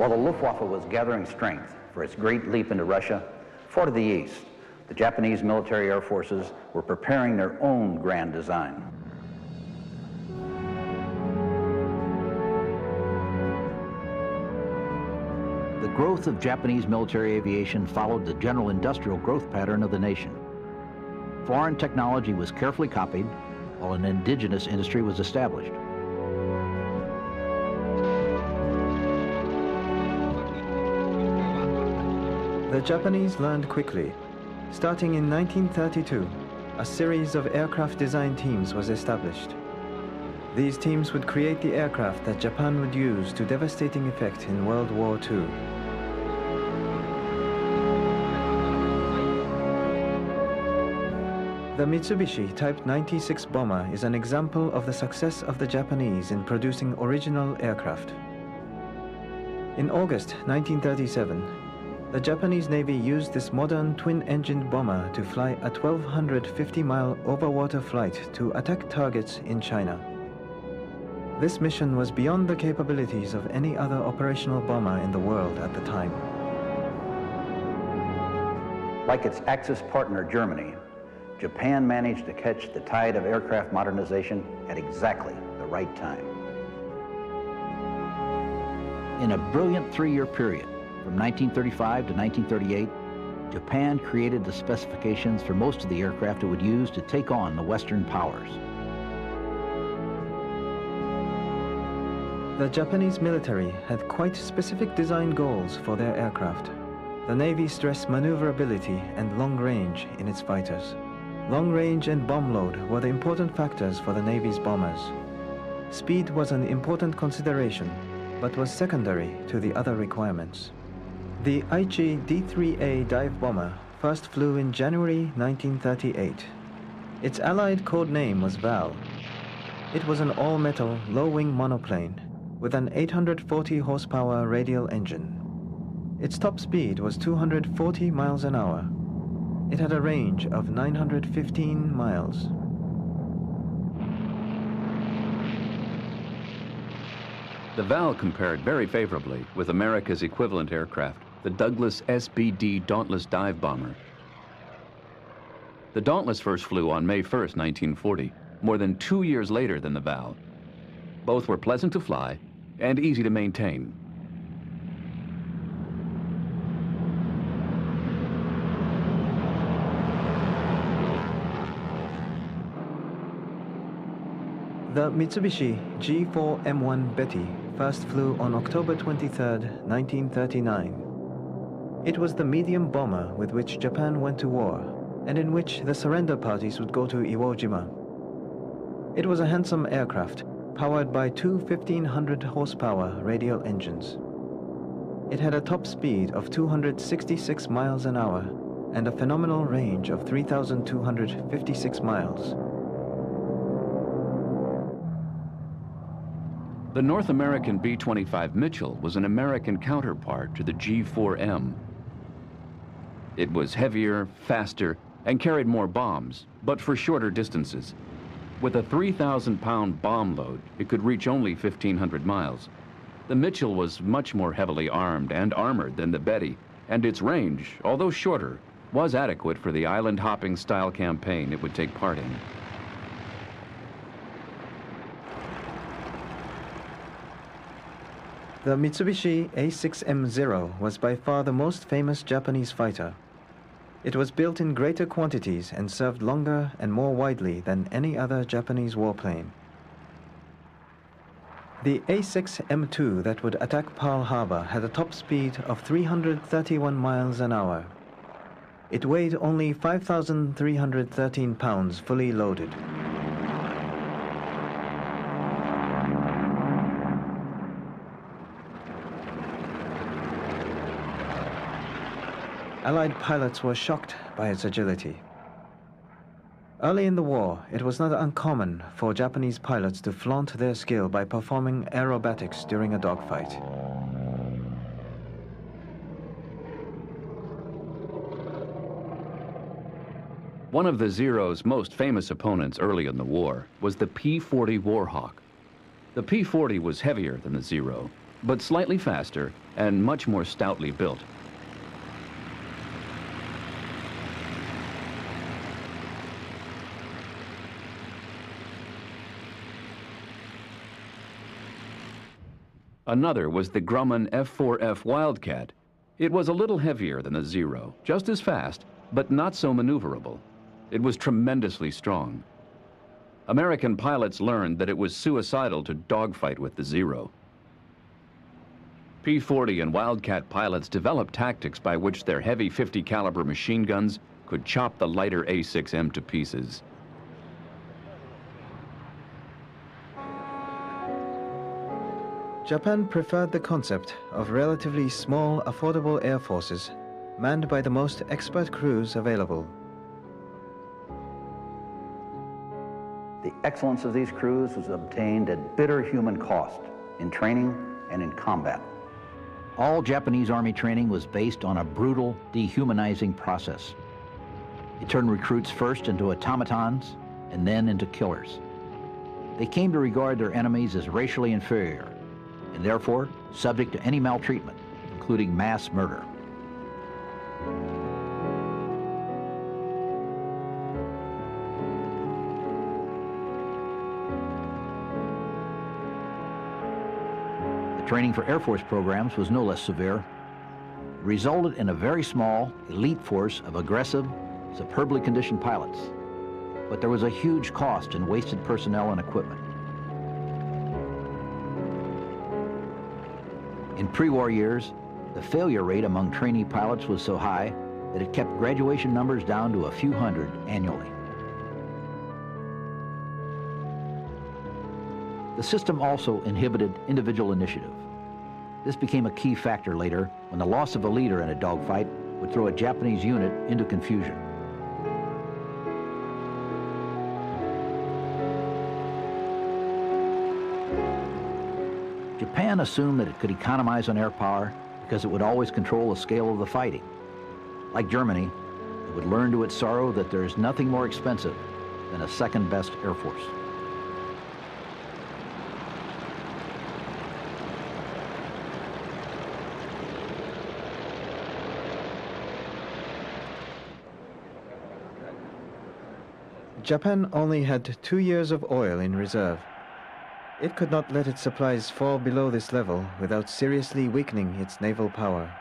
While the Luftwaffe was gathering strength for its great leap into Russia, far to the east, the Japanese military air forces were preparing their own grand design. The growth of Japanese military aviation followed the general industrial growth pattern of the nation. Foreign technology was carefully copied, while an indigenous industry was established. The Japanese learned quickly. Starting in 1932, a series of aircraft design teams was established. These teams would create the aircraft that Japan would use to devastating effect in World War II. The Mitsubishi Type 96 bomber is an example of the success of the Japanese in producing original aircraft. In August 1937, the Japanese Navy used this modern twin-engined bomber to fly a 1,250-mile overwater flight to attack targets in China. This mission was beyond the capabilities of any other operational bomber in the world at the time. Like its Axis partner, Germany, Japan managed to catch the tide of aircraft modernization at exactly the right time. In a brilliant 3-year period, from 1935 to 1938, Japan created the specifications for most of the aircraft it would use to take on the Western powers. The Japanese military had quite specific design goals for their aircraft. The Navy stressed maneuverability and long range in its fighters. Long range and bomb load were the important factors for the Navy's bombers. Speed was an important consideration, but was secondary to the other requirements. The Aichi D-3A dive bomber first flew in January 1938. Its allied code name was Val. It was an all-metal, low-wing monoplane with an 840 horsepower radial engine. Its top speed was 240 miles an hour. It had a range of 915 miles. The Val compared very favorably with America's equivalent aircraft, the Douglas SBD Dauntless dive bomber. The Dauntless first flew on May 1st, 1940, more than 2 years later than the Val. Both were pleasant to fly and easy to maintain. The Mitsubishi G4M1 Betty first flew on October 23, 1939. It was the medium bomber with which Japan went to war, and in which the surrender parties would go to Iwo Jima. It was a handsome aircraft, powered by two 1,500 horsepower radial engines. It had a top speed of 266 miles an hour and a phenomenal range of 3,256 miles. The North American B-25 Mitchell was an American counterpart to the G4M. It was heavier, faster, and carried more bombs, but for shorter distances. With a 3,000-pound bomb load, it could reach only 1,500 miles. The Mitchell was much more heavily armed and armored than the Betty, and its range, although shorter, was adequate for the island-hopping style campaign it would take part in. The Mitsubishi A6M0 was by far the most famous Japanese fighter. It was built in greater quantities and served longer and more widely than any other Japanese warplane. The A6M2 that would attack Pearl Harbour had a top speed of 331 miles an hour. It weighed only 5,313 pounds fully loaded. Allied pilots were shocked by its agility. Early in the war, it was not uncommon for Japanese pilots to flaunt their skill by performing aerobatics during a dogfight. One of the Zero's most famous opponents early in the war was the P-40 Warhawk. The P-40 was heavier than the Zero, but slightly faster and much more stoutly built. Another was the Grumman F4F Wildcat. It was a little heavier than the Zero, just as fast, but not so maneuverable. It was tremendously strong. American pilots learned that it was suicidal to dogfight with the Zero. P-40 and Wildcat pilots developed tactics by which their heavy .50 caliber machine guns could chop the lighter A6M to pieces. Japan preferred the concept of relatively small, affordable air forces manned by the most expert crews available. The excellence of these crews was obtained at bitter human cost in training and in combat. All Japanese Army training was based on a brutal, dehumanizing process. It turned recruits first into automatons and then into killers. They came to regard their enemies as racially inferior and therefore subject to any maltreatment, including mass murder. The training for Air Force programs was no less severe. It resulted in a very small, elite force of aggressive, superbly conditioned pilots. But there was a huge cost in wasted personnel and equipment. In pre-war years, the failure rate among trainee pilots was so high that it kept graduation numbers down to a few hundred annually. The system also inhibited individual initiative. This became a key factor later when the loss of a leader in a dogfight would throw a Japanese unit into confusion. Japan assumed that it could economize on air power because it would always control the scale of the fighting. Like Germany, it would learn to its sorrow that there is nothing more expensive than a second-best air force. Japan only had 2 years of oil in reserve. It could not let its supplies fall below this level without seriously weakening its naval power.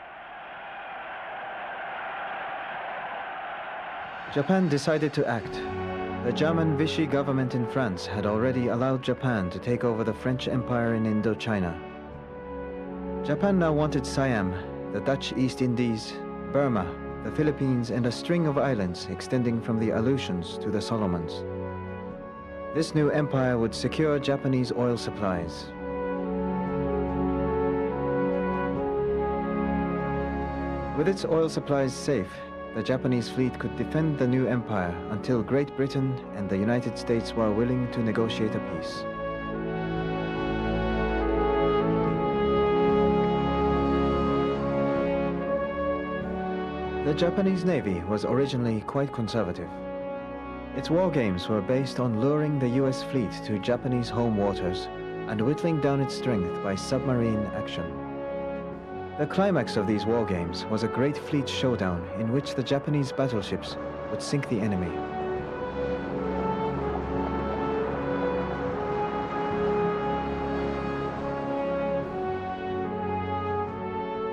Japan decided to act. The German Vichy government in France had already allowed Japan to take over the French Empire in Indochina. Japan now wanted Siam, the Dutch East Indies, Burma, the Philippines, and a string of islands extending from the Aleutians to the Solomons. This new empire would secure Japanese oil supplies. With its oil supplies safe, the Japanese fleet could defend the new empire until Great Britain and the United States were willing to negotiate a peace. The Japanese Navy was originally quite conservative. Its war games were based on luring the US fleet to Japanese home waters and whittling down its strength by submarine action. The climax of these war games was a great fleet showdown in which the Japanese battleships would sink the enemy.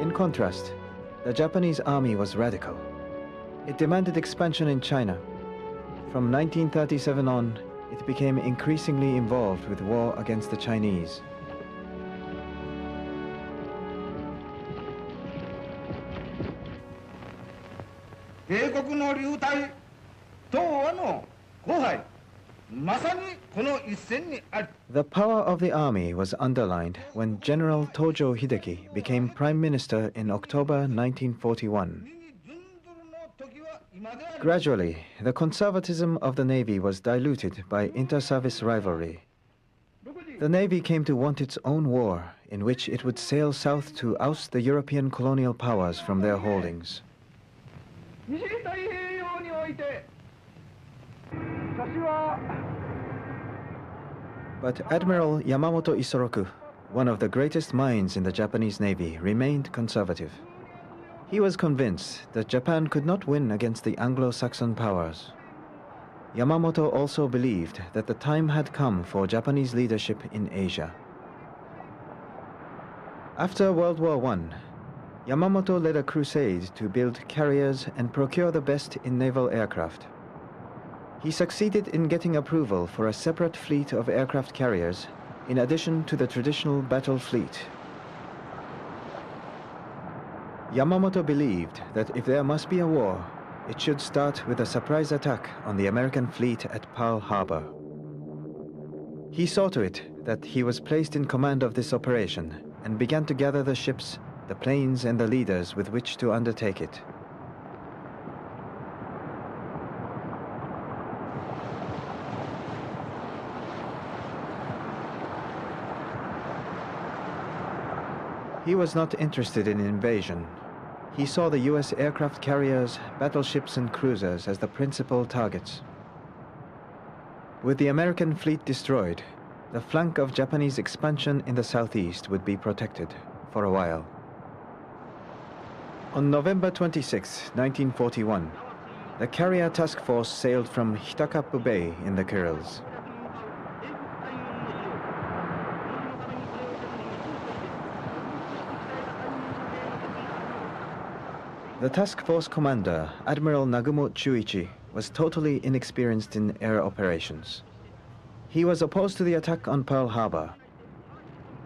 In contrast, the Japanese army was radical. It demanded expansion in China. From 1937 on, it became increasingly involved with war against the Chinese. The power of the army was underlined when General Tojo Hideki became Prime Minister in October 1941. Gradually, the conservatism of the Navy was diluted by inter-service rivalry. The Navy came to want its own war, in which it would sail south to oust the European colonial powers from their holdings. But Admiral Yamamoto Isoroku, one of the greatest minds in the Japanese Navy, remained conservative. He was convinced that Japan could not win against the Anglo-Saxon powers. Yamamoto also believed that the time had come for Japanese leadership in Asia. After World War I, Yamamoto led a crusade to build carriers and procure the best in naval aircraft. He succeeded in getting approval for a separate fleet of aircraft carriers in addition to the traditional battle fleet. Yamamoto believed that if there must be a war, it should start with a surprise attack on the American fleet at Pearl Harbor. He saw to it that he was placed in command of this operation and began to gather the ships, the planes, and the leaders with which to undertake it. He was not interested in invasion. He saw the US aircraft carriers, battleships, and cruisers as the principal targets. With the American fleet destroyed, the flank of Japanese expansion in the southeast would be protected for a while. On November 26, 1941, the carrier task force sailed from Hitakapu Bay in the Kurils. The task force commander, Admiral Nagumo Chuichi, was totally inexperienced in air operations. He was opposed to the attack on Pearl Harbor.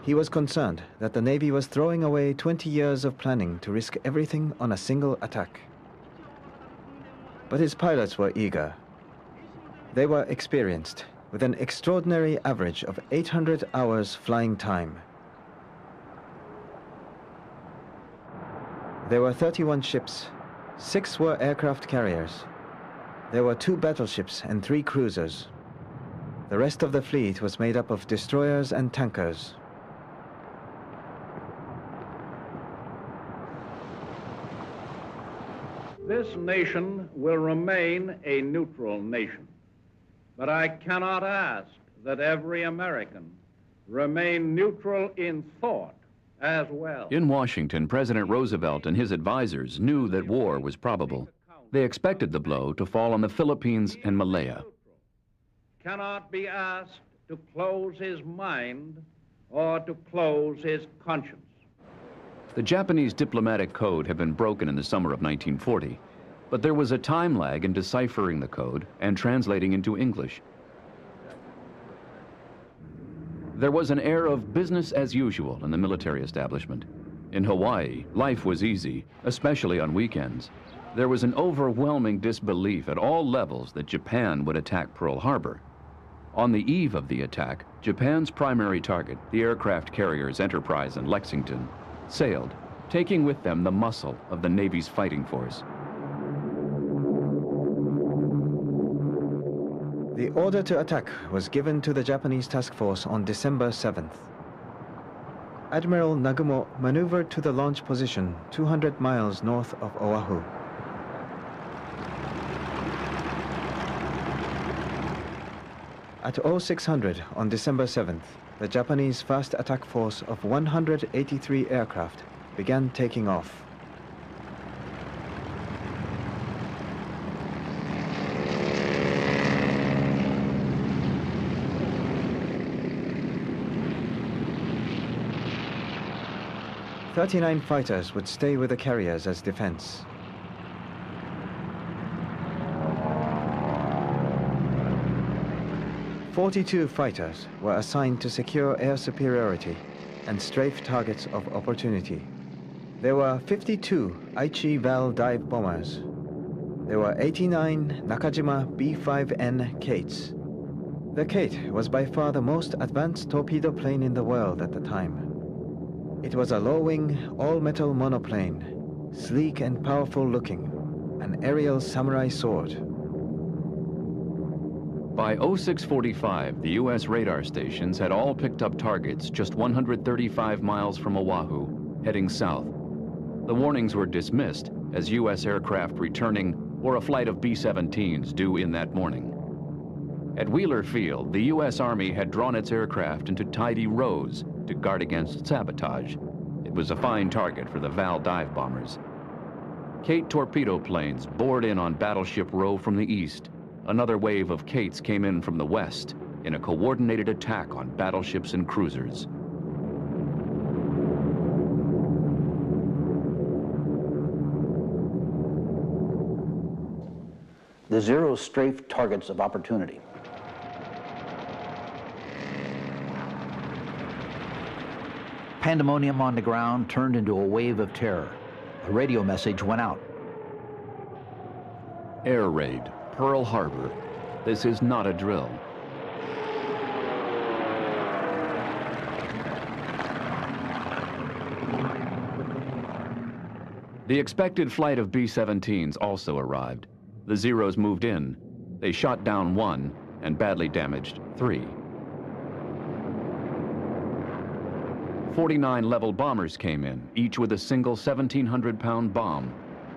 He was concerned that the Navy was throwing away 20 years of planning to risk everything on a single attack. But his pilots were eager. They were experienced, with an extraordinary average of 800 hours flying time. There were 31 ships. 6 were aircraft carriers. There were 2 battleships and 3 cruisers. The rest of the fleet was made up of destroyers and tankers. This nation will remain a neutral nation, but I cannot ask that every American remain neutral in thought as well. In Washington, President Roosevelt and his advisors knew that war was probable. They expected the blow to fall on the Philippines and Malaya. Cannot be asked to close his mind or to close his conscience. The Japanese diplomatic code had been broken in the summer of 1940, but there was a time lag in deciphering the code and translating into English. There was an air of business as usual in the military establishment. In Hawaii, life was easy, especially on weekends. There was an overwhelming disbelief at all levels that Japan would attack Pearl Harbor. On the eve of the attack, Japan's primary target, the aircraft carriers Enterprise and Lexington, sailed, taking with them the muscle of the Navy's fighting force. The order to attack was given to the Japanese task force on December 7th. Admiral Nagumo maneuvered to the launch position 200 miles north of Oahu. At 0600 on December 7th, the Japanese fast attack force of 183 aircraft began taking off. "39 fighters would stay with the carriers as defense. "42 fighters were assigned to secure air superiority and strafe targets of opportunity. There were 52 Aichi Val dive bombers. There were 89 Nakajima B-5N Kates. The Kate was by far the most advanced torpedo plane in the world at the time. It was a low-wing, all-metal monoplane, sleek and powerful-looking, an aerial samurai sword. By 0645, the U.S. radar stations had all picked up targets just 135 miles from Oahu, heading south. The warnings were dismissed as U.S. aircraft returning or a flight of B-17s due in that morning. At Wheeler Field, the U.S. Army had drawn its aircraft into tidy rows, to guard against sabotage. It was a fine target for the Val dive bombers. Kate torpedo planes bored in on Battleship Row from the east. Another wave of Kates came in from the west in a coordinated attack on battleships and cruisers. The Zeros strafed targets of opportunity. Pandemonium on the ground turned into a wave of terror. A radio message went out. Air raid, Pearl Harbor. This is not a drill. The expected flight of B-17s also arrived. The Zeros moved in. They shot down 1 and badly damaged 3. 49 level bombers came in, each with a single 1,700-pound bomb.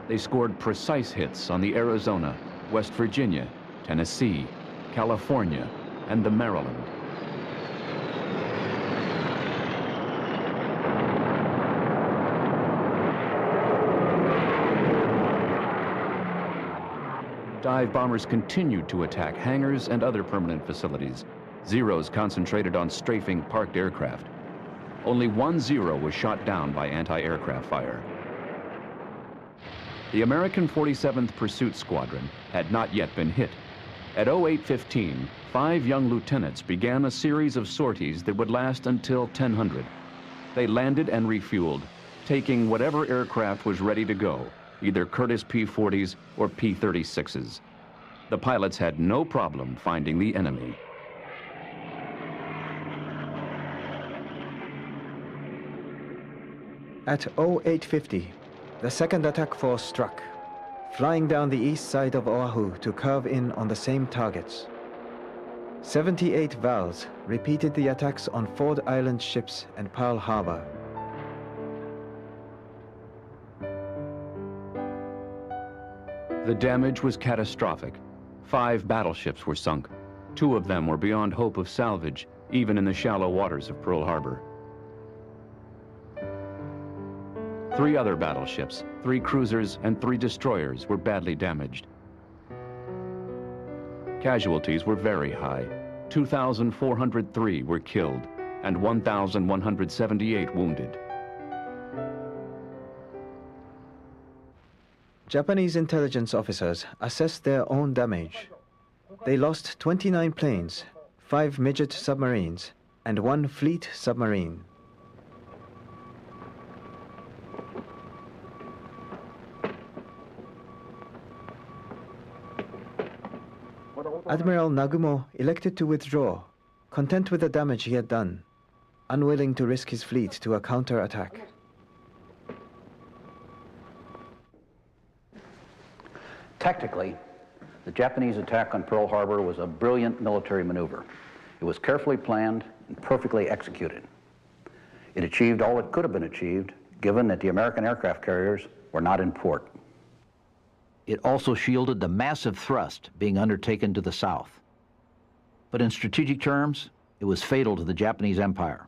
They scored precise hits on the Arizona, West Virginia, Tennessee, California, and the Maryland. Dive bombers continued to attack hangars and other permanent facilities. Zeros concentrated on strafing parked aircraft. Only 1 Zero was shot down by anti-aircraft fire. The American 47th Pursuit Squadron had not yet been hit. At 08:15, 5 young lieutenants began a series of sorties that would last until 1000. They landed and refueled, taking whatever aircraft was ready to go, either Curtiss P-40s or P-36s. The pilots had no problem finding the enemy. At 08:50, the second attack force struck, flying down the east side of Oahu to curve in on the same targets. 78 Vals repeated the attacks on Ford Island ships and Pearl Harbor. The damage was catastrophic. 5 battleships were sunk. 2 of them were beyond hope of salvage, even in the shallow waters of Pearl Harbor. 3 other battleships, 3 cruisers, and 3 destroyers were badly damaged. Casualties were very high. 2,403 were killed, and 1,178 wounded. Japanese intelligence officers assessed their own damage. They lost 29 planes, 5 midget submarines, and 1 fleet submarine. Admiral Nagumo elected to withdraw, content with the damage he had done, unwilling to risk his fleet to a counter-attack. Tactically, the Japanese attack on Pearl Harbor was a brilliant military maneuver. It was carefully planned and perfectly executed. It achieved all it could have been achieved, given that the American aircraft carriers were not in port. It also shielded the massive thrust being undertaken to the south. But in strategic terms, it was fatal to the Japanese Empire.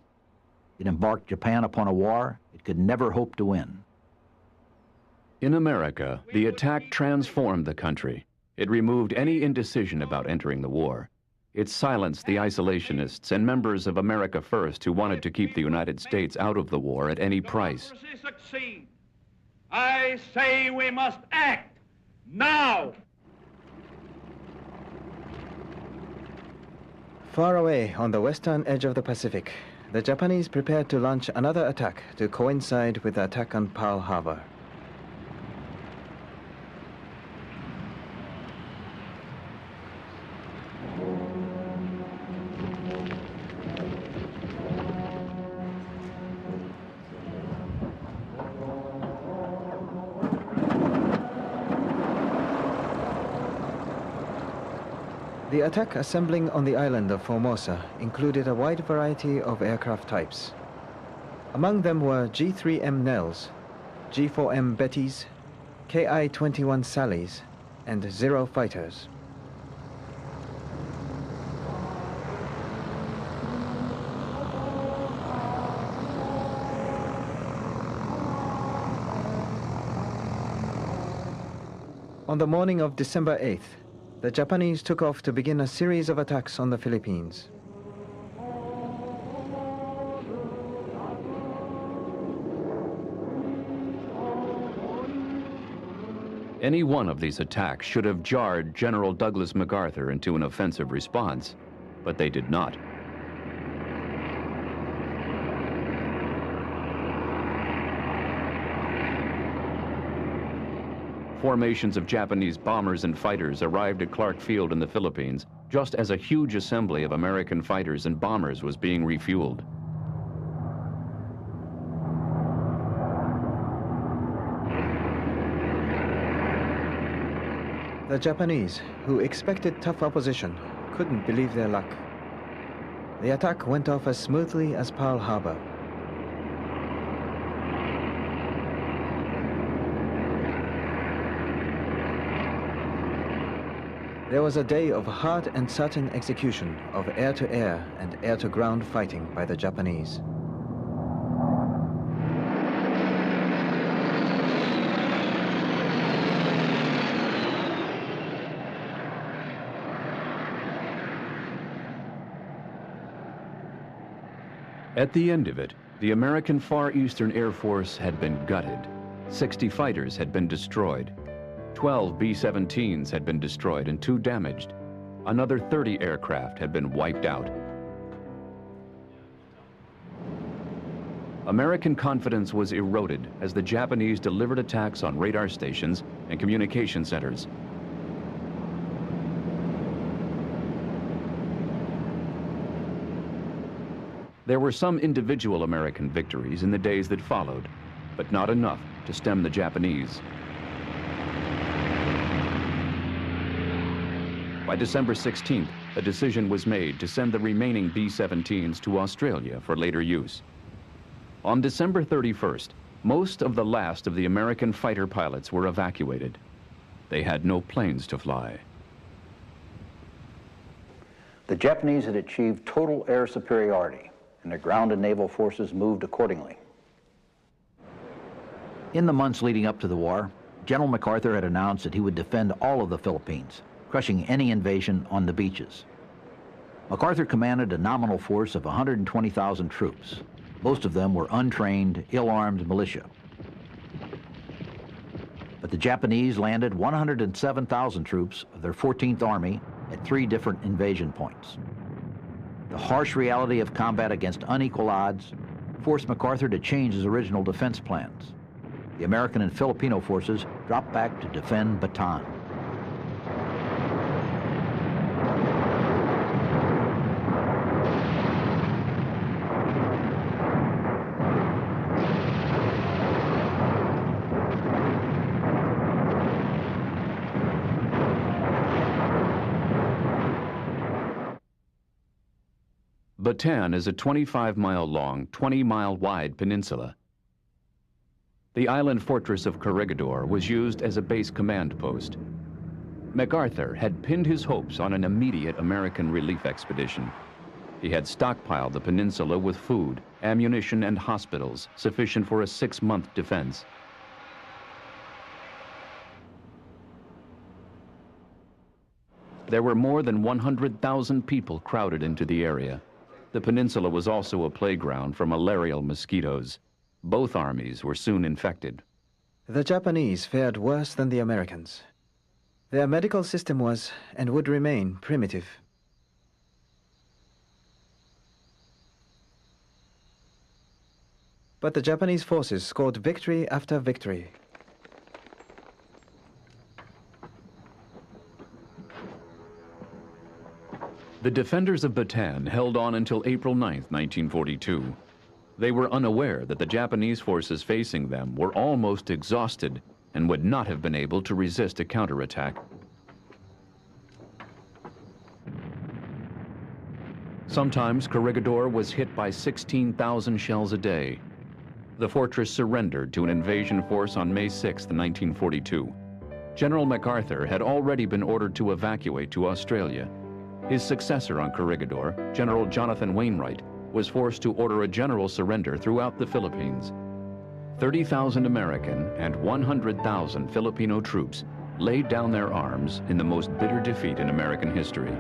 It embarked Japan upon a war it could never hope to win. In America, the attack transformed the country. It removed any indecision about entering the war. It silenced the isolationists and members of America First who wanted to keep the United States out of the war at any price. Succeed. I say we must act now. Far away on the western edge of the Pacific, the Japanese prepared to launch another attack to coincide with the attack on Pearl Harbor. The attack assembling on the island of Formosa included a wide variety of aircraft types. Among them were G-3M Nells, G-4M Bettys, KI-21 Sallies, and Zero fighters. On the morning of December 8th, the Japanese took off to begin a series of attacks on the Philippines. Any one of these attacks should have jarred General Douglas MacArthur into an offensive response, but they did not. Formations of Japanese bombers and fighters arrived at Clark Field in the Philippines just as a huge assembly of American fighters and bombers was being refueled. The Japanese, who expected tough opposition, couldn't believe their luck. The attack went off as smoothly as Pearl Harbour. There was a day of hard and certain execution of air-to-air and air-to-ground fighting by the Japanese. At the end of it, the American Far Eastern Air Force had been gutted. 60 fighters had been destroyed. 12 B-17s had been destroyed and 2 damaged. Another 30 aircraft had been wiped out. American confidence was eroded as the Japanese delivered attacks on radar stations and communication centers. There were some individual American victories in the days that followed, but not enough to stem the Japanese. By December 16th, a decision was made to send the remaining B-17s to Australia for later use. On December 31st, most of the last of the American fighter pilots were evacuated. They had no planes to fly. The Japanese had achieved total air superiority, and their ground and naval forces moved accordingly. In the months leading up to the war, General MacArthur had announced that he would defend all of the Philippines, crushing any invasion on the beaches. MacArthur commanded a nominal force of 120,000 troops. Most of them were untrained, ill-armed militia. But the Japanese landed 107,000 troops of their 14th Army at 3 different invasion points. The harsh reality of combat against unequal odds forced MacArthur to change his original defense plans. The American and Filipino forces dropped back to defend Bataan. Bataan is a 25-mile-long, 20-mile-wide peninsula. The island fortress of Corregidor was used as a base command post. MacArthur had pinned his hopes on an immediate American relief expedition. He had stockpiled the peninsula with food, ammunition, and hospitals sufficient for a 6-month defense. There were more than 100,000 people crowded into the area. The peninsula was also a playground for malarial mosquitoes. Both armies were soon infected. The Japanese fared worse than the Americans. Their medical system was, and would remain, primitive. But the Japanese forces scored victory after victory. The defenders of Bataan held on until April 9, 1942. They were unaware that the Japanese forces facing them were almost exhausted and would not have been able to resist a counterattack. Sometimes Corregidor was hit by 16,000 shells a day. The fortress surrendered to an invasion force on May 6, 1942. General MacArthur had already been ordered to evacuate to Australia. His successor on Corregidor, General Jonathan Wainwright, was forced to order a general surrender throughout the Philippines. 30,000 American and 100,000 Filipino troops laid down their arms in the most bitter defeat in American history.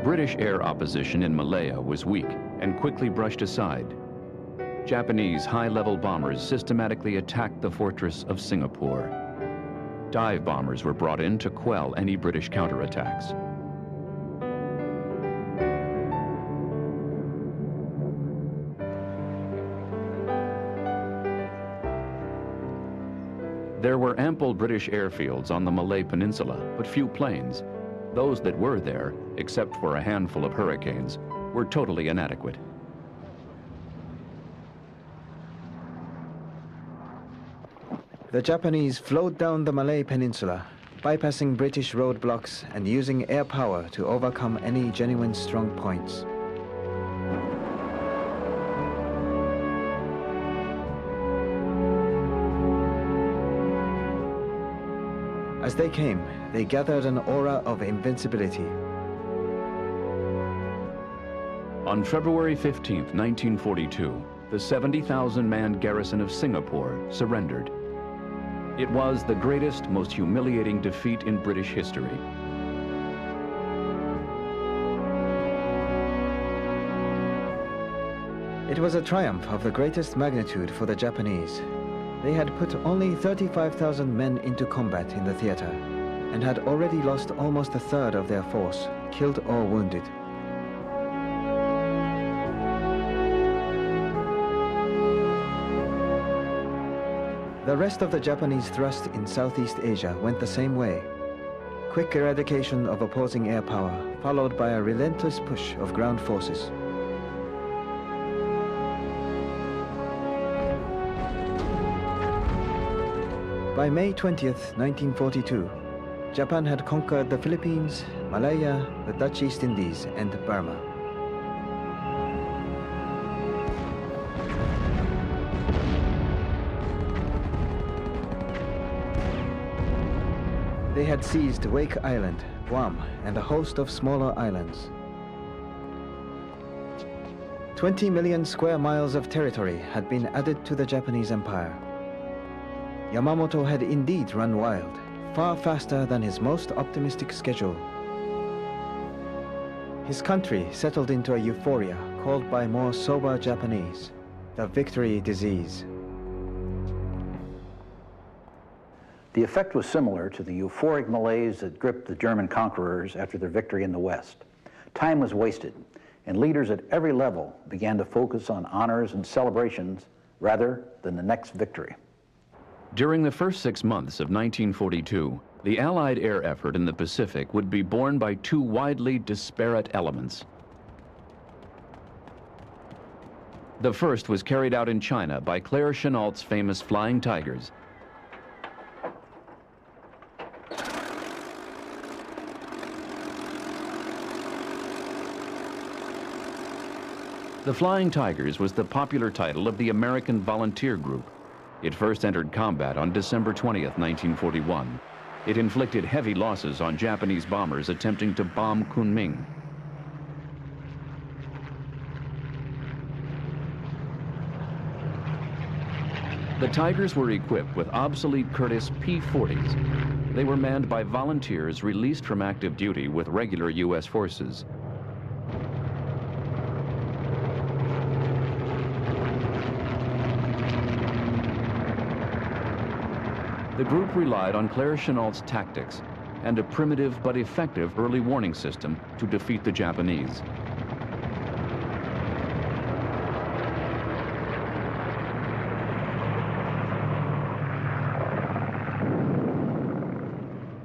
British air opposition in Malaya was weak and quickly brushed aside. Japanese high-level bombers systematically attacked the fortress of Singapore. Dive bombers were brought in to quell any British counterattacks. There were ample British airfields on the Malay Peninsula, but few planes. Those that were there, except for a handful of Hurricanes, were totally inadequate. The Japanese flowed down the Malay Peninsula, bypassing British roadblocks and using air power to overcome any genuine strong points. As they came, they gathered an aura of invincibility. On February 15, 1942, the 70,000-man garrison of Singapore surrendered. It was the greatest, most humiliating defeat in British history. It was a triumph of the greatest magnitude for the Japanese. They had put only 35,000 men into combat in the theater and had already lost almost a third of their force, killed or wounded. The rest of the Japanese thrust in Southeast Asia went the same way. Quick eradication of opposing air power, followed by a relentless push of ground forces. By May 20th, 1942, Japan had conquered the Philippines, Malaya, the Dutch East Indies, and Burma. They had seized Wake Island, Guam, and a host of smaller islands. 20 million square miles of territory had been added to the Japanese Empire. Yamamoto had indeed run wild, far faster than his most optimistic schedule. His country settled into a euphoria called by more sober Japanese, the victory disease. The effect was similar to the euphoric malaise that gripped the German conquerors after their victory in the West. Time was wasted, and leaders at every level began to focus on honors and celebrations rather than the next victory. During the first 6 months of 1942, the Allied air effort in the Pacific would be borne by two widely disparate elements. The first was carried out in China by Claire Chennault's famous Flying Tigers. The Flying Tigers was the popular title of the American Volunteer Group. It first entered combat on December 20th, 1941. It inflicted heavy losses on Japanese bombers attempting to bomb Kunming. The Tigers were equipped with obsolete Curtiss P-40s. They were manned by volunteers released from active duty with regular U.S. forces. The group relied on Claire Chennault's tactics and a primitive but effective early warning system to defeat the Japanese.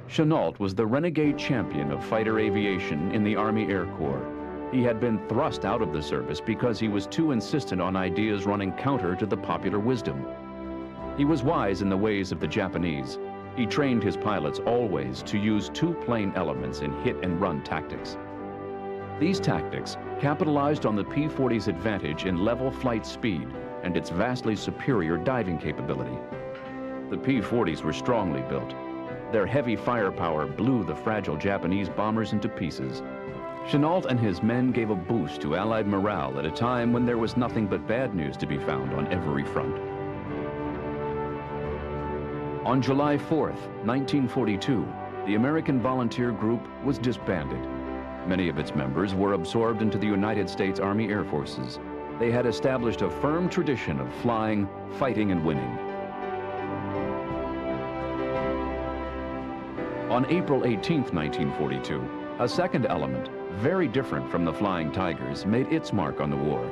Chennault was the renegade champion of fighter aviation in the Army Air Corps. He had been thrust out of the service because he was too insistent on ideas running counter to the popular wisdom. He was wise in the ways of the Japanese. He trained his pilots always to use two plane elements in hit-and-run tactics. These tactics capitalized on the P-40's advantage in level flight speed and its vastly superior diving capability. The P-40s were strongly built. Their heavy firepower blew the fragile Japanese bombers into pieces. Chenault and his men gave a boost to Allied morale at a time when there was nothing but bad news to be found on every front. On July 4th, 1942, the American volunteer group was disbanded. Many of its members were absorbed into the United States Army Air Forces. They had established a firm tradition of flying, fighting, and winning. On April 18th, 1942, a second element, very different from the Flying Tigers, made its mark on the war.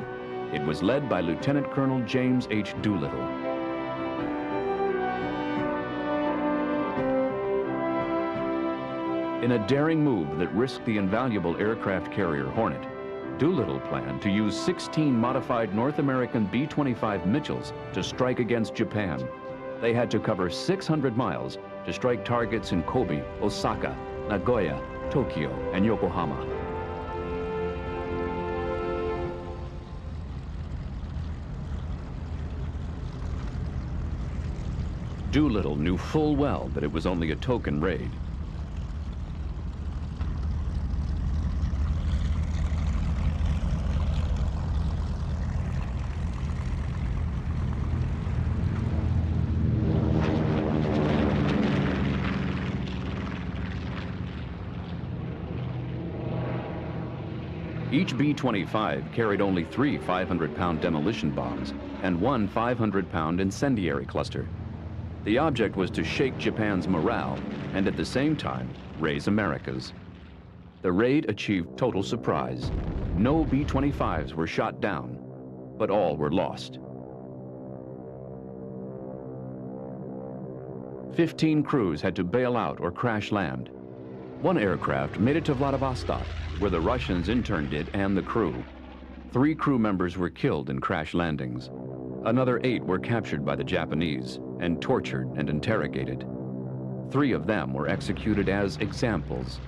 It was led by Lieutenant Colonel James H. Doolittle. In a daring move that risked the invaluable aircraft carrier Hornet, Doolittle planned to use 16 modified North American B-25 Mitchells to strike against Japan. They had to cover 600 miles to strike targets in Kobe, Osaka, Nagoya, Tokyo, and Yokohama. Doolittle knew full well that it was only a token raid. Each B-25 carried only 3 500-pound demolition bombs and 1 500-pound incendiary cluster. The object was to shake Japan's morale and at the same time raise America's. The raid achieved total surprise. No B-25s were shot down, but all were lost. 15 crews had to bail out or crash land. One aircraft made it to Vladivostok, where the Russians in turn did, and the crew. 3 crew members were killed in crash landings. Another 8 were captured by the Japanese and tortured and interrogated. 3 of them were executed as examples.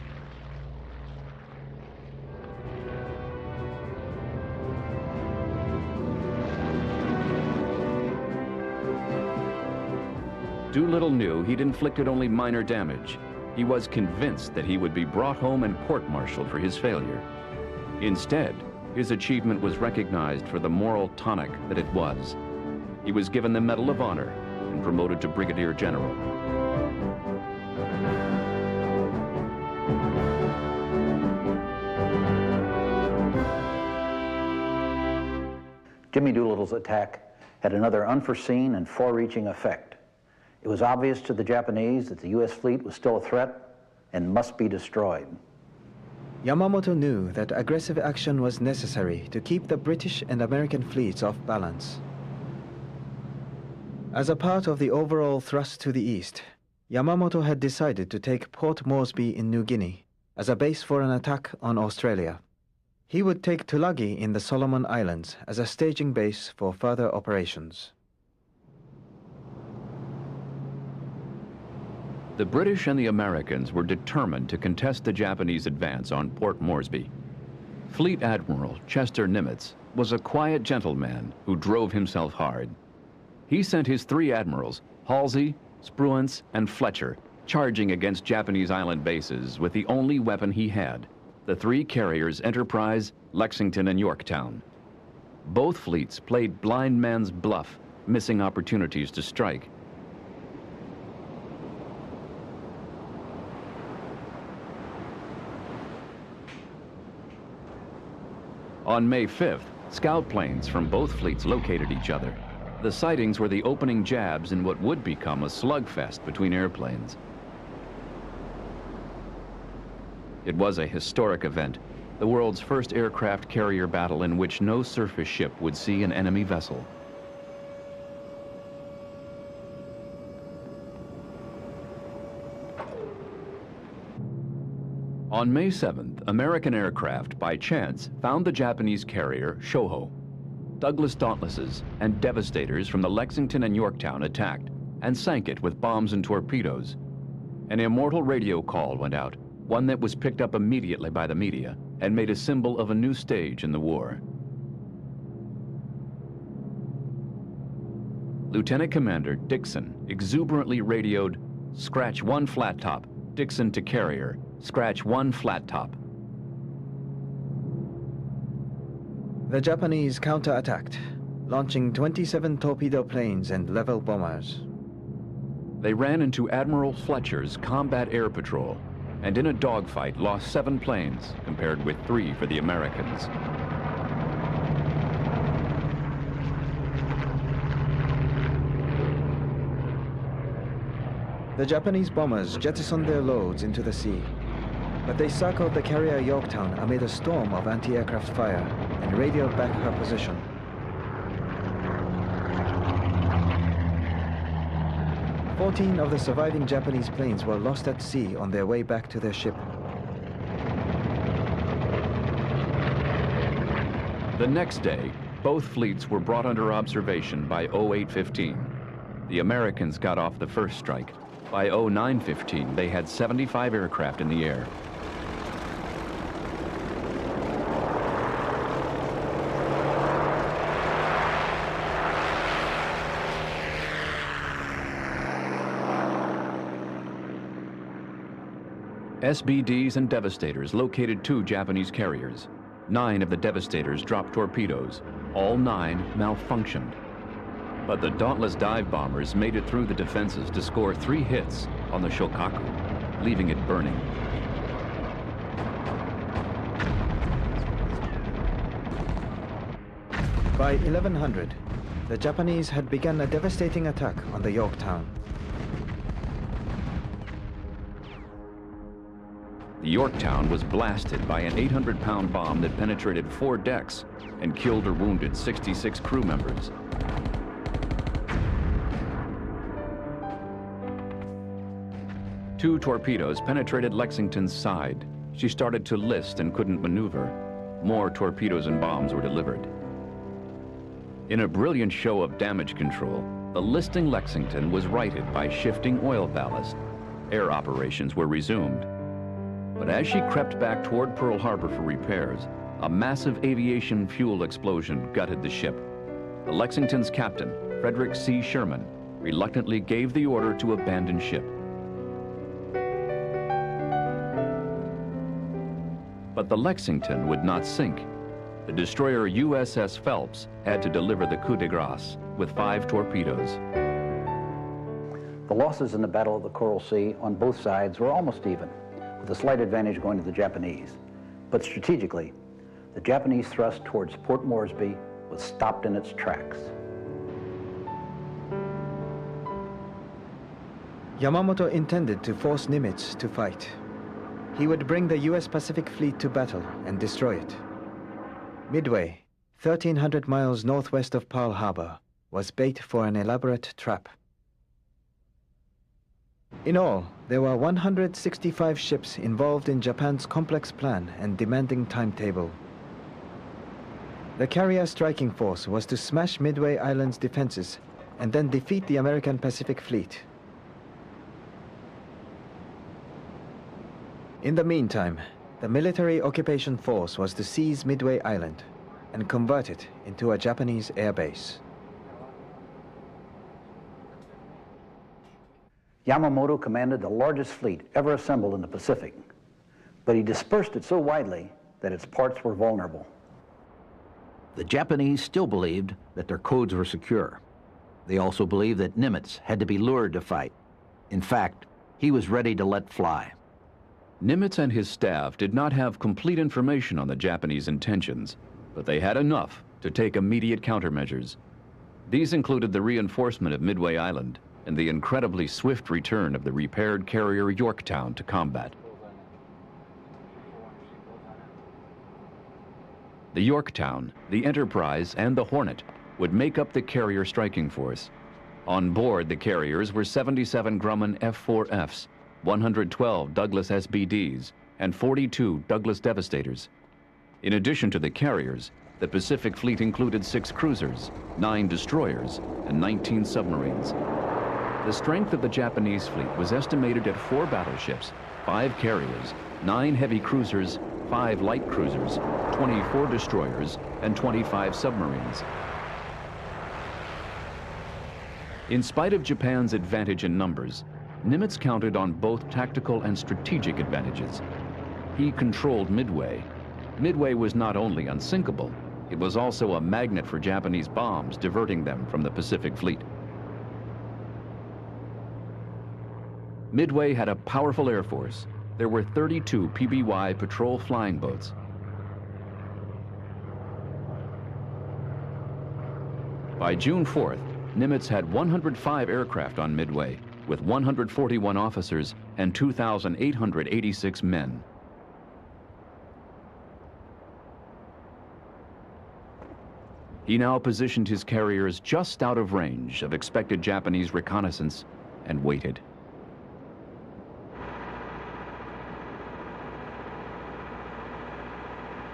Doolittle knew he'd inflicted only minor damage. He was convinced that he would be brought home and court-martialed for his failure. Instead, his achievement was recognized for the moral tonic that it was. He was given the Medal of Honor and promoted to Brigadier General. Jimmy Doolittle's attack had another unforeseen and far-reaching effect. It was obvious to the Japanese that the U.S. fleet was still a threat and must be destroyed. Yamamoto knew that aggressive action was necessary to keep the British and American fleets off balance. As a part of the overall thrust to the east, Yamamoto had decided to take Port Moresby in New Guinea as a base for an attack on Australia. He would take Tulagi in the Solomon Islands as a staging base for further operations. The British and the Americans were determined to contest the Japanese advance on Port Moresby. Fleet Admiral Chester Nimitz was a quiet gentleman who drove himself hard. He sent his 3 admirals, Halsey, Spruance, and Fletcher, charging against Japanese island bases with the only weapon he had, the 3 carriers Enterprise, Lexington, and Yorktown. Both fleets played blind man's bluff, missing opportunities to strike. On May 5th, scout planes from both fleets located each other. The sightings were the opening jabs in what would become a slugfest between airplanes. It was a historic event, the world's first aircraft carrier battle in which no surface ship would see an enemy vessel. On May 7th, American aircraft, by chance, found the Japanese carrier Shoho. Douglas Dauntlesses and Devastators from the Lexington and Yorktown attacked and sank it with bombs and torpedoes. An immortal radio call went out, one that was picked up immediately by the media and made a symbol of a new stage in the war. Lieutenant Commander Dixon exuberantly radioed, "Scratch 1 flat top, Dixon to carrier, scratch 1 flat top." The Japanese counterattacked, launching 27 torpedo planes and level bombers. They ran into Admiral Fletcher's Combat Air Patrol, and in a dogfight lost 7 planes, compared with 3 for the Americans. The Japanese bombers jettisoned their loads into the sea, but they circled the carrier Yorktown amid a storm of anti-aircraft fire and radioed back her position. "14 of the surviving Japanese planes were lost at sea on their way back to their ship. The next day, both fleets were brought under observation by 0815. The Americans got off the first strike. By 0915, they had 75 aircraft in the air. SBDs and Devastators located 2 Japanese carriers. 9 of the Devastators dropped torpedoes. All 9 malfunctioned. But the Dauntless dive bombers made it through the defenses to score 3 hits on the Shokaku, leaving it burning. By 1100, the Japanese had begun a devastating attack on the Yorktown. The Yorktown was blasted by an 800-pound bomb that penetrated 4 decks and killed or wounded 66 crew members. Two torpedoes penetrated Lexington's side. She started to list and couldn't maneuver. More torpedoes and bombs were delivered. In a brilliant show of damage control, the listing Lexington was righted by shifting oil ballast. Air operations were resumed. But as she crept back toward Pearl Harbor for repairs, a massive aviation fuel explosion gutted the ship. The Lexington's captain, Frederick C. Sherman, reluctantly gave the order to abandon ship. But the Lexington would not sink. The destroyer USS Phelps had to deliver the coup de grace with 5 torpedoes. The losses in the Battle of the Coral Sea on both sides were almost even, with a slight advantage going to the Japanese. But strategically, the Japanese thrust towards Port Moresby was stopped in its tracks. Yamamoto intended to force Nimitz to fight. He would bring the US Pacific Fleet to battle and destroy it. Midway, 1,300 miles northwest of Pearl Harbor, was bait for an elaborate trap. In all, there were 165 ships involved in Japan's complex plan and demanding timetable. The carrier striking force was to smash Midway Island's defenses and then defeat the American Pacific Fleet. In the meantime, the military occupation force was to seize Midway Island and convert it into a Japanese air base. Yamamoto commanded the largest fleet ever assembled in the Pacific, but he dispersed it so widely that its parts were vulnerable. The Japanese still believed that their codes were secure. They also believed that Nimitz had to be lured to fight. In fact, he was ready to let fly. Nimitz and his staff did not have complete information on the Japanese intentions, but they had enough to take immediate countermeasures. These included the reinforcement of Midway Island and the incredibly swift return of the repaired carrier Yorktown to combat. The Yorktown, the Enterprise, and the Hornet would make up the carrier striking force. On board the carriers were 77 Grumman F-4Fs, 112 Douglas SBDs, and 42 Douglas Devastators. In addition to the carriers, the Pacific Fleet included 6 cruisers, 9 destroyers, and 19 submarines. The strength of the Japanese fleet was estimated at 4 battleships, 5 carriers, 9 heavy cruisers, 5 light cruisers, 24 destroyers, and 25 submarines. In spite of Japan's advantage in numbers, Nimitz counted on both tactical and strategic advantages. He controlled Midway. Midway was not only unsinkable, it was also a magnet for Japanese bombs, diverting them from the Pacific Fleet. Midway had a powerful air force. There were 32 PBY patrol flying boats. By June 4th, Nimitz had 105 aircraft on Midway, with 141 officers and 2,886 men. He now positioned his carriers just out of range of expected Japanese reconnaissance and waited.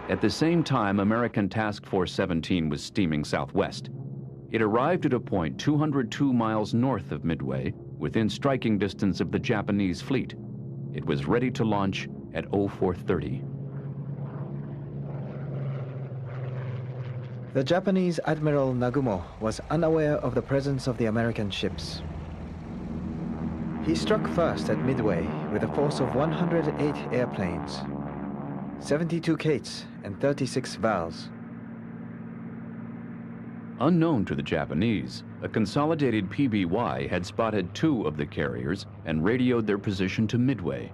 At the same time, American Task Force 17 was steaming southwest. It arrived at a point 202 miles north of Midway, within striking distance of the Japanese fleet. It was ready to launch at 0430. The Japanese Admiral Nagumo was unaware of the presence of the American ships. He struck first at Midway with a force of 108 airplanes, 72 Kates and 36 Vals. Unknown to the Japanese, a consolidated PBY had spotted 2 of the carriers and radioed their position to Midway.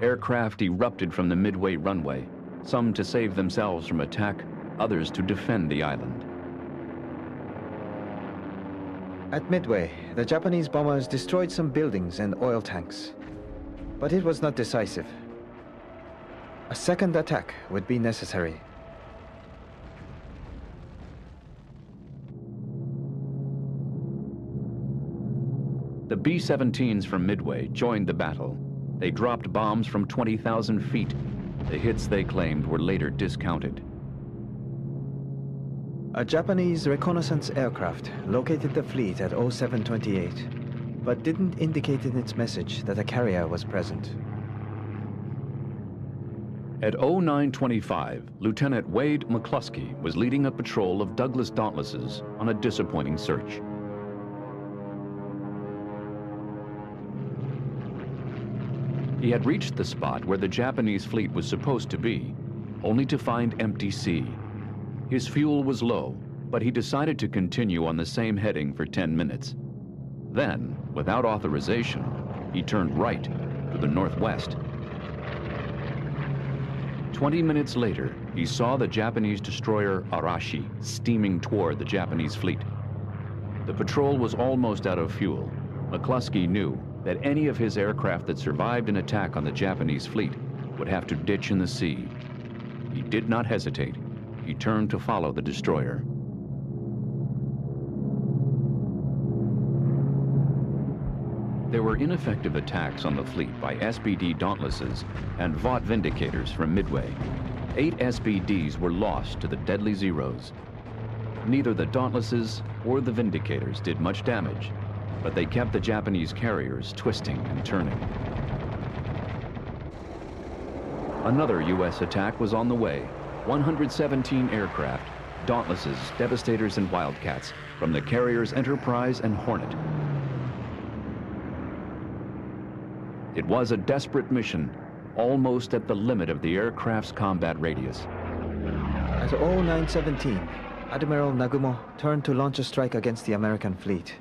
Aircraft erupted from the Midway runway, some to save themselves from attack, others to defend the island. At Midway, the Japanese bombers destroyed some buildings and oil tanks, but it was not decisive. A second attack would be necessary. The B-17s from Midway joined the battle. They dropped bombs from 20,000 feet. The hits they claimed were later discounted. A Japanese reconnaissance aircraft located the fleet at 0728, but didn't indicate in its message that a carrier was present. At 0925, Lieutenant Wade McCluskey was leading a patrol of Douglas Dauntlesses on a disappointing search. He had reached the spot where the Japanese fleet was supposed to be, only to find empty sea. His fuel was low, but he decided to continue on the same heading for 10 minutes. Then, without authorization, he turned right to the northwest. 20 minutes later, he saw the Japanese destroyer Arashi steaming toward the Japanese fleet. The patrol was almost out of fuel. McCluskey knew that any of his aircraft that survived an attack on the Japanese fleet would have to ditch in the sea. He did not hesitate. He turned to follow the destroyer. There were ineffective attacks on the fleet by SBD Dauntlesses and Vought Vindicators from Midway. 8 SBDs were lost to the deadly Zeros. Neither the Dauntlesses or the Vindicators did much damage, but they kept the Japanese carriers twisting and turning. Another U.S. attack was on the way. 117 aircraft, Dauntlesses, Devastators, and Wildcats from the carriers Enterprise and Hornet. It was a desperate mission, almost at the limit of the aircraft's combat radius. At 0917, Admiral Nagumo turned to launch a strike against the American fleet.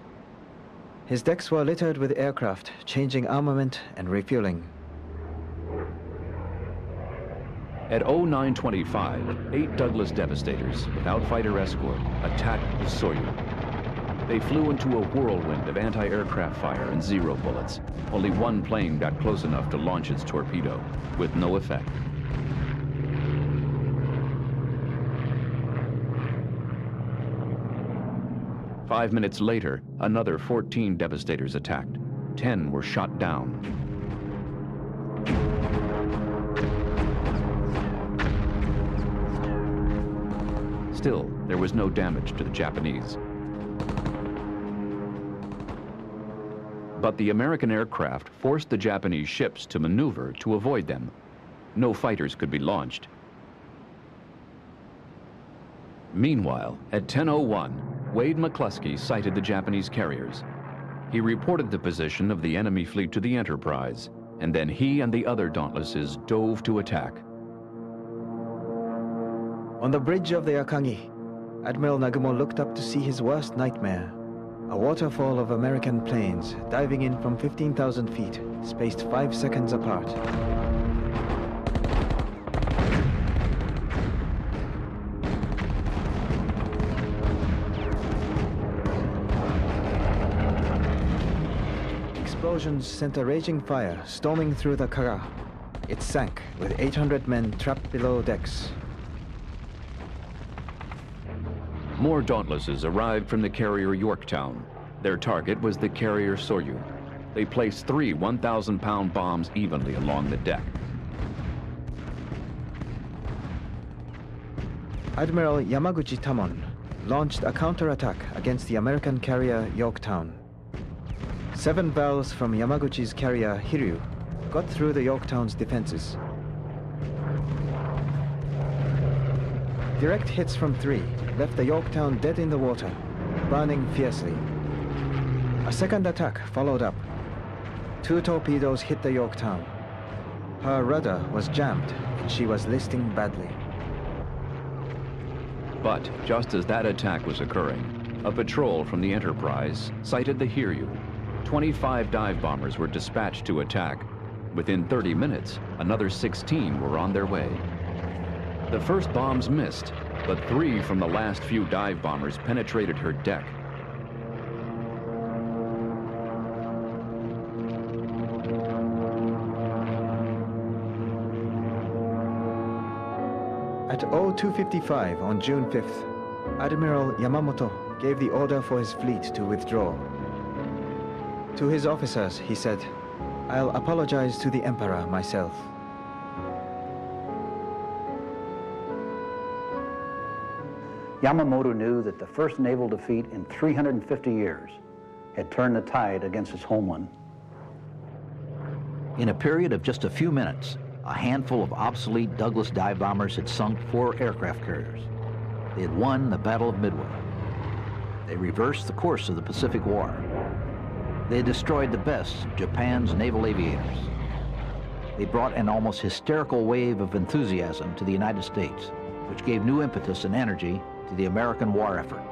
His decks were littered with aircraft, changing armament and refueling. At 0925, 8 Douglas Devastators, without fighter escort, attacked the Soyuz. They flew into a whirlwind of anti-aircraft fire and Zero bullets. Only one plane got close enough to launch its torpedo, with no effect. Five minutes later, another 14 Devastators attacked. 10 were shot down. Still, there was no damage to the Japanese. But the American aircraft forced the Japanese ships to maneuver to avoid them. No fighters could be launched. Meanwhile, at 10:01, Wade McCluskey sighted the Japanese carriers. He reported the position of the enemy fleet to the Enterprise, and then he and the other Dauntlesses dove to attack. On the bridge of the Akagi, Admiral Nagumo looked up to see his worst nightmare. A waterfall of American planes diving in from 15,000 feet, spaced 5 seconds apart. Explosions sent a raging fire storming through the Kara. It sank, with 800 men trapped below decks. More Dauntlesses arrived from the carrier Yorktown. Their target was the carrier Soryu. They placed 3 1,000-pound bombs evenly along the deck. Admiral Yamaguchi Tamon launched a counterattack against the American carrier Yorktown. 7 valves from Yamaguchi's carrier Hiryu got through the Yorktown's defenses. Direct hits from 3 left the Yorktown dead in the water, burning fiercely. A second attack followed up. 2 torpedoes hit the Yorktown. Her rudder was jammed and she was listing badly. But just as that attack was occurring, a patrol from the Enterprise sighted the Hiryu. 25 dive bombers were dispatched to attack. Within 30 minutes, another 16 were on their way. The first bombs missed, but 3 from the last few dive bombers penetrated her deck. At 02:55 on June 5th, Admiral Yamamoto gave the order for his fleet to withdraw. To his officers, he said, "I'll apologize to the Emperor myself." Yamamoto knew that the first naval defeat in 350 years had turned the tide against his homeland. In a period of just a few minutes, a handful of obsolete Douglas dive bombers had sunk 4 aircraft carriers. They had won the Battle of Midway. They reversed the course of the Pacific War. They had destroyed the best of Japan's naval aviators. They brought an almost hysterical wave of enthusiasm to the United States, which gave new impetus and energy to the American war effort.